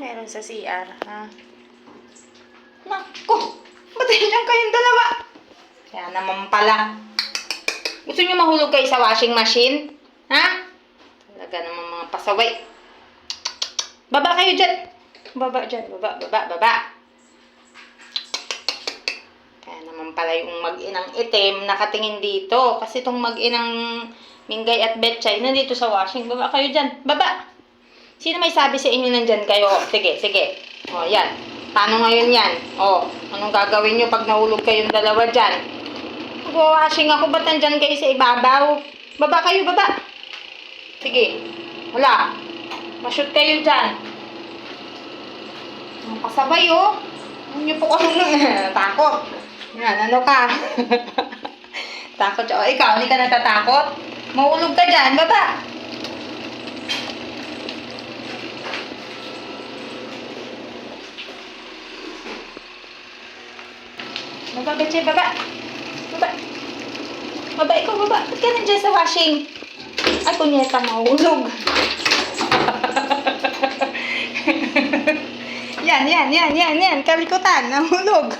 meron sa CR, ha? Naku! Ba't yan kayong dalawa? Kaya naman pala. Gusto niyo mahulog kayo sa washing machine? Ha? Talaga naman mga pasaway. Baba kayo dyan. Baba dyan. Baba. Kaya naman pala yung mag-inang itim nakatingin dito. Kasi itong mag-inang Minggay at Betchay nandito sa washing. Baba kayo dyan. Baba. Sino may sabi sa inyo nandyan kayo? Sige. O, yan. Paano ngayon yan? O, anong gagawin nyo pag nahulog kayong dalawa dyan? Mag-washing ako. Ba't nandyan kayo sa ibabaw? Baba kayo, baba. Sige. Wala. Ma-shoot kayo dyan. Ang pasabay, oh. Ano nyo po kasi takot. Yan, ano ka? Takot siya. O, ikaw, hindi ka natatakot? Mahulog ka dyan, baba. Baba, Betchay, baba. Baba, ikaw, baba. Ba't ka nandiyan sa washing? Ay, kunyeta, mahulog. Yan. Kalikutan, nahulog.